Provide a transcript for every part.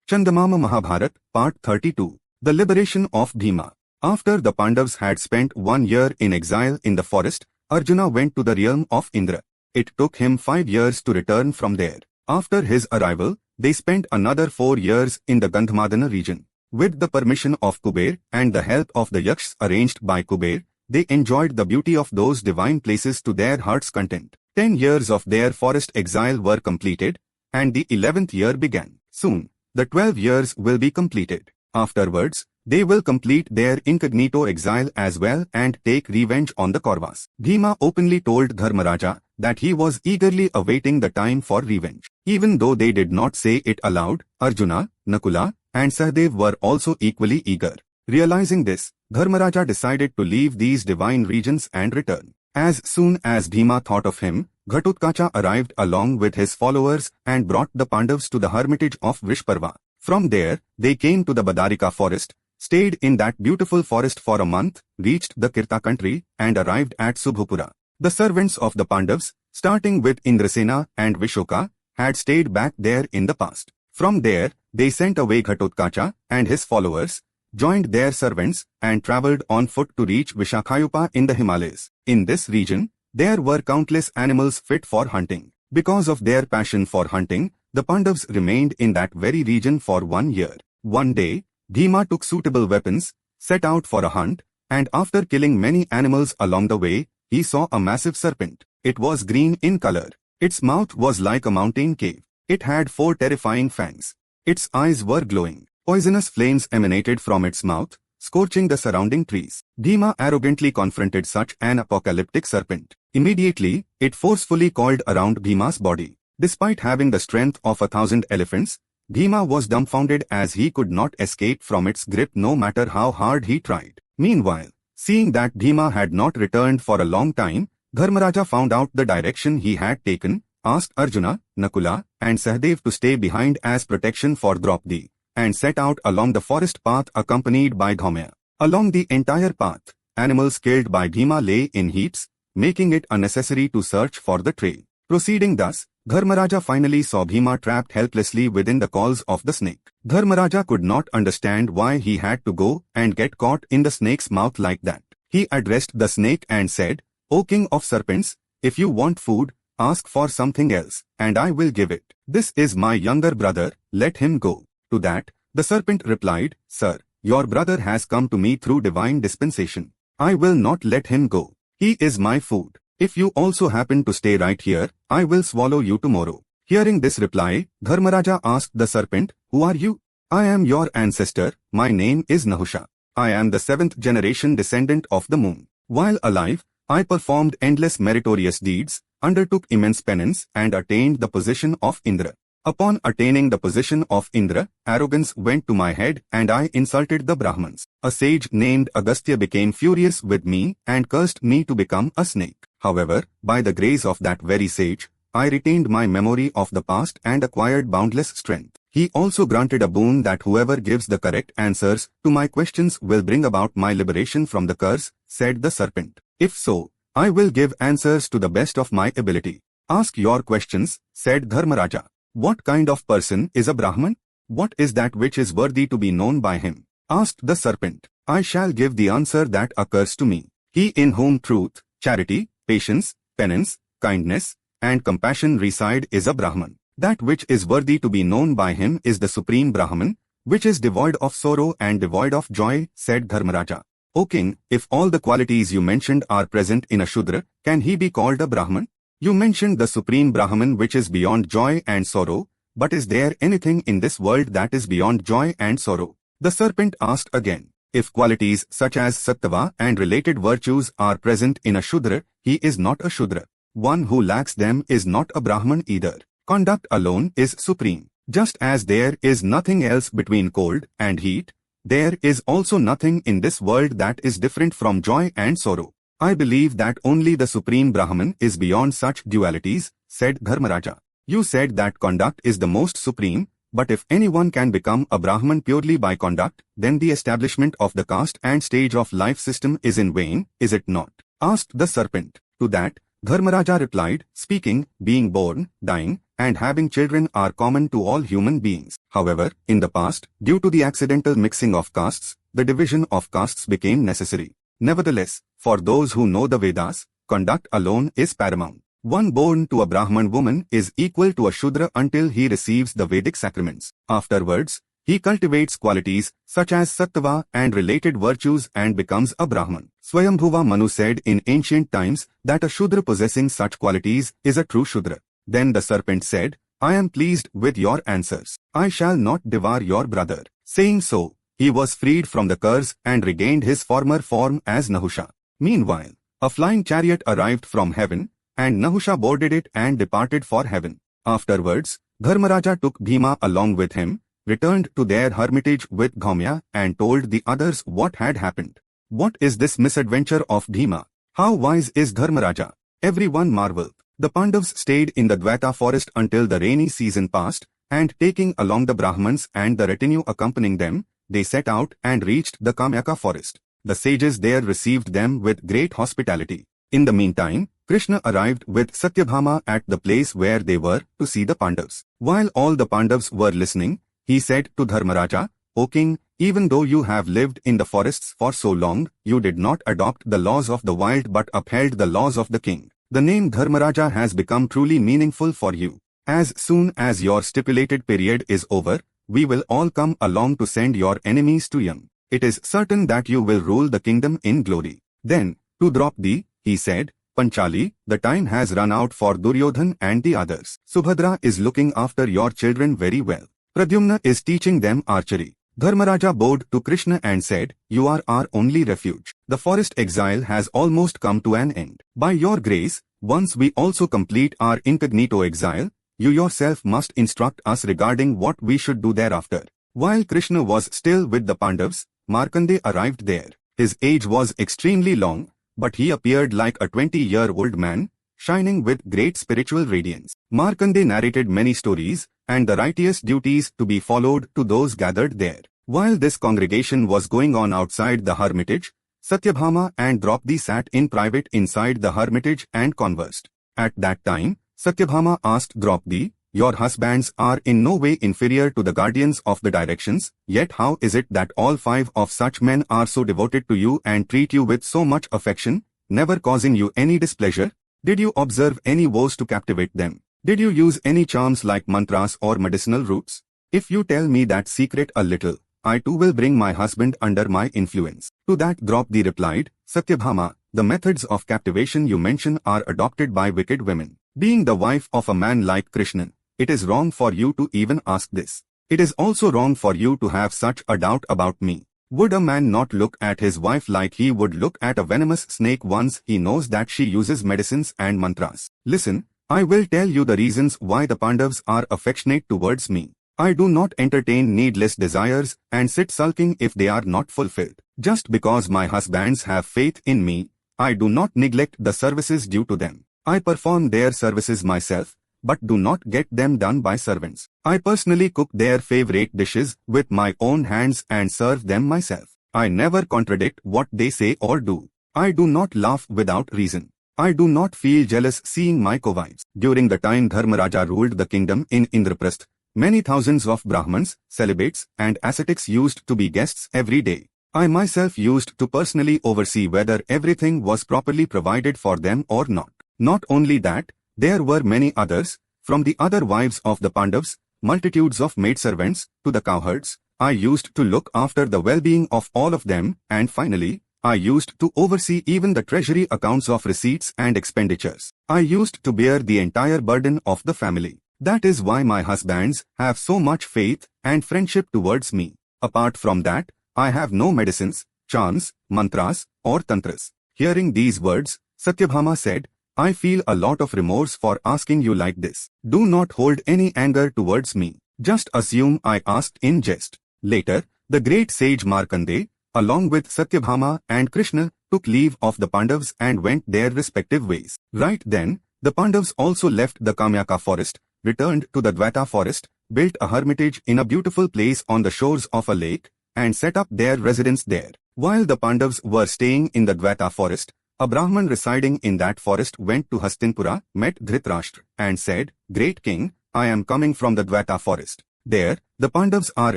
Chandamama Mahabharata, Part 32. The Liberation of Bhima. After the Pandavas had spent 1 year in exile in the forest, Arjuna went to the realm of Indra. It took him 5 years to return from there. After his arrival, they spent another 4 years in the Gandhamadana region. With the permission of Kuber and the help of the yakshas arranged by Kuber, they enjoyed the beauty of those divine places to their heart's content. 10 years of their forest exile were completed, and the 11th year began. Soon, the 12 years will be completed. Afterwards, they will complete their incognito exile as well and take revenge on the Kauravas. Bhima openly told Dharmaraja that he was eagerly awaiting the time for revenge. Even though they did not say it aloud, Arjuna, Nakula, and Sahadev were also equally eager. Realizing this, Dharmaraja decided to leave these divine regions and return. As soon as Bhima thought of him, Ghatotkacha arrived along with his followers and brought the Pandavas to the hermitage of Vishparva. From there, they came to the Badarika forest, stayed in that beautiful forest for a month, reached the Kirta country, and arrived at Subhupura. The servants of the Pandavas, starting with Indrasena and Vishoka, had stayed back there in the past. From there, they sent away Ghatotkacha and his followers, joined their servants, and travelled on foot to reach Vishakhayupa in the Himalayas. In this region, there were countless animals fit for hunting. Because of their passion for hunting, the Pandavas remained in that very region for 1 year. One day, Bhima took suitable weapons, set out for a hunt, and after killing many animals along the way, he saw a massive serpent. It was green in color. Its mouth was like a mountain cave. It had 4 terrifying fangs. Its eyes were glowing. Poisonous flames emanated from its mouth, scorching the surrounding trees. Bhima arrogantly confronted such an apocalyptic serpent. Immediately, it forcefully coiled around Bhima's body. Despite having the strength of 1,000 elephants, Bhima was dumbfounded as he could not escape from its grip no matter how hard he tried. Meanwhile, seeing that Bhima had not returned for a long time, Dharmaraja found out the direction he had taken, asked Arjuna, Nakula, and Sahadev to stay behind as protection for Draupadi, and set out along the forest path accompanied by Dhaumya. Along the entire path, animals killed by Bhima lay in heaps, making it unnecessary to search for the trail. Proceeding thus, Dharmaraja finally saw Bhima trapped helplessly within the claws of the snake. Dharmaraja could not understand why he had to go and get caught in the snake's mouth like that. He addressed the snake and said, "O king of serpents, if you want food, ask for something else, and I will give it. This is my younger brother, let him go." To that, the serpent replied, "Sir, your brother has come to me through divine dispensation. I will not let him go. He is my food. If you also happen to stay right here, I will swallow you tomorrow." Hearing this reply, Dharmaraja asked the serpent, "Who are you?" "I am your ancestor, my name is Nahusha. I am the 7th generation descendant of the moon. While alive, I performed endless meritorious deeds, undertook immense penance, and attained the position of Indra. Upon attaining the position of Indra, arrogance went to my head and I insulted the Brahmins. A sage named Agastya became furious with me and cursed me to become a snake. However, by the grace of that very sage, I retained my memory of the past and acquired boundless strength. He also granted a boon that whoever gives the correct answers to my questions will bring about my liberation from the curse," said the serpent. "If so, I will give answers to the best of my ability." "Ask your questions," said Dharmaraja. "What kind of person is a Brahman? What is that which is worthy to be known by him?" asked the serpent. "I shall give the answer that occurs to me. He in whom truth, charity, patience, penance, kindness, and compassion reside is a Brahman. That which is worthy to be known by him is the supreme Brahman, which is devoid of sorrow and devoid of joy," said Dharmaraja. "O king, if all the qualities you mentioned are present in a Shudra, can he be called a Brahman? You mentioned the supreme Brahman which is beyond joy and sorrow, but is there anything in this world that is beyond joy and sorrow?" The serpent asked again, "If qualities such as Sattva and related virtues are present in a Shudra, he is not a Shudra. One who lacks them is not a Brahman either. Conduct alone is supreme. Just as there is nothing else between cold and heat, there is also nothing in this world that is different from joy and sorrow. I believe that only the supreme Brahman is beyond such dualities," said Dharmaraja. "You said that conduct is the most supreme, but if anyone can become a Brahman purely by conduct, then the establishment of the caste and stage of life system is in vain, is it not?" asked the serpent. To that, Dharmaraja replied, "Speaking, being born, dying, and having children are common to all human beings. However, in the past, due to the accidental mixing of castes, the division of castes became necessary. Nevertheless, for those who know the Vedas, conduct alone is paramount. One born to a Brahman woman is equal to a Shudra until he receives the Vedic sacraments. Afterwards, he cultivates qualities such as Sattva and related virtues and becomes a Brahman. Swayambhuva Manu said in ancient times that a Shudra possessing such qualities is a true Shudra. Then the serpent said, I am pleased with your answers. I shall not devour your brother. Saying so, he was freed from the curse and regained his former form as Nahusha. Meanwhile, a flying chariot arrived from heaven, and Nahusha boarded it and departed for heaven. Afterwards, Dharmaraja took Bhima along with him, returned to their hermitage with Ghaumya and told the others what had happened. What is this misadventure of Bhima? How wise is Dharmaraja? Everyone marveled. The Pandavas stayed in the Dvaita forest until the rainy season passed, and taking along the Brahmans and the retinue accompanying them, they set out and reached the Kamyaka forest. The sages there received them with great hospitality. In the meantime, Krishna arrived with Satyabhama at the place where they were to see the Pandavas. While all the Pandavas were listening, he said to Dharmaraja, O king, even though you have lived in the forests for so long, you did not adopt the laws of the wild but upheld the laws of the king. The name Dharmaraja has become truly meaningful for you. As soon as your stipulated period is over, we will all come along to send your enemies to Yam. It is certain that you will rule the kingdom in glory. Then, to Draupadi, he said, Panchali, the time has run out for Duryodhan and the others. Subhadra is looking after your children very well. Pradyumna is teaching them archery. Dharmaraja bowed to Krishna and said, You are our only refuge. The forest exile has almost come to an end. By your grace, once we also complete our incognito exile, you yourself must instruct us regarding what we should do thereafter. While Krishna was still with the Pandavas, Markandeya arrived there. His age was extremely long, but he appeared like a 20-year-old man, shining with great spiritual radiance. Markandeya narrated many stories and the righteous duties to be followed to those gathered there. While this congregation was going on outside the hermitage, Satyabhama and Draupadi sat in private inside the hermitage and conversed. At that time, Satyabhama asked Draupadi, Your husbands are in no way inferior to the guardians of the directions, yet how is it that all 5 of such men are so devoted to you and treat you with so much affection, never causing you any displeasure? Did you observe any vows to captivate them? Did you use any charms like mantras or medicinal roots? If you tell me that secret a little, I too will bring my husband under my influence. To that Draupadi replied, Satyabhama, the methods of captivation you mention are adopted by wicked women. Being the wife of a man like Krishnan, it is wrong for you to even ask this. It is also wrong for you to have such a doubt about me. Would a man not look at his wife like he would look at a venomous snake once he knows that she uses medicines and mantras? Listen, I will tell you the reasons why the Pandavas are affectionate towards me. I do not entertain needless desires and sit sulking if they are not fulfilled. Just because my husbands have faith in me, I do not neglect the services due to them. I perform their services myself, but do not get them done by servants. I personally cook their favorite dishes with my own hands and serve them myself. I never contradict what they say or do. I do not laugh without reason. I do not feel jealous seeing my co-wives. During the time Dharmaraja ruled the kingdom in Indraprastha, many thousands of Brahmins, celibates, and ascetics used to be guests every day. I myself used to personally oversee whether everything was properly provided for them or not. Not only that, there were many others, from the other wives of the Pandavas, multitudes of maidservants, to the cowherds. I used to look after the well-being of all of them, and finally, I used to oversee even the treasury accounts of receipts and expenditures. I used to bear the entire burden of the family. That is why my husbands have so much faith and friendship towards me. Apart from that, I have no medicines, charms, mantras, or tantras. Hearing these words, Satyabhama said, I feel a lot of remorse for asking you like this. Do not hold any anger towards me. Just assume I asked in jest. Later, the great sage Markandeya, along with Satyabhama and Krishna, took leave of the Pandavas and went their respective ways. Right then, the Pandavas also left the Kamyaka forest, returned to the Dvaita forest, built a hermitage in a beautiful place on the shores of a lake, and set up their residence there. While the Pandavas were staying in the Dvaita forest, a Brahman residing in that forest went to Hastinapura, met Dhritarashtra, and said, Great king, I am coming from the Dvata forest. There, the Pandavas are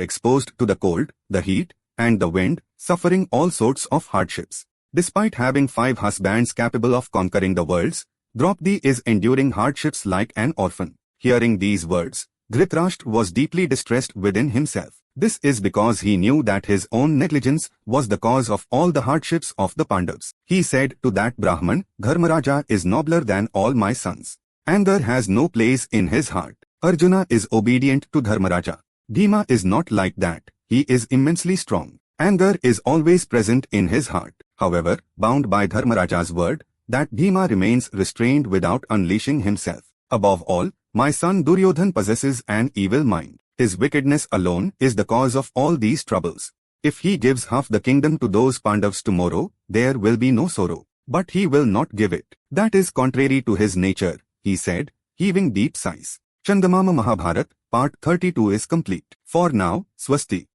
exposed to the cold, the heat, and the wind, suffering all sorts of hardships. Despite having 5 husbands capable of conquering the worlds, Draupadi is enduring hardships like an orphan. Hearing these words, Dhritarashtra was deeply distressed within himself. This is because he knew that his own negligence was the cause of all the hardships of the Pandavas. He said to that Brahman, Dharmaraja is nobler than all my sons. Anger has no place in his heart. Arjuna is obedient to Dharmaraja. Bhima is not like that. He is immensely strong. Anger is always present in his heart. However, bound by Dharmaraja's word, that Bhima remains restrained without unleashing himself. Above all, my son Duryodhan possesses an evil mind. His wickedness alone is the cause of all these troubles. If he gives half the kingdom to those Pandavas tomorrow, there will be no sorrow. But he will not give it. That is contrary to his nature, he said, heaving deep sighs. Chandamama Mahabharata, Part 32 is complete. For now, Swasti.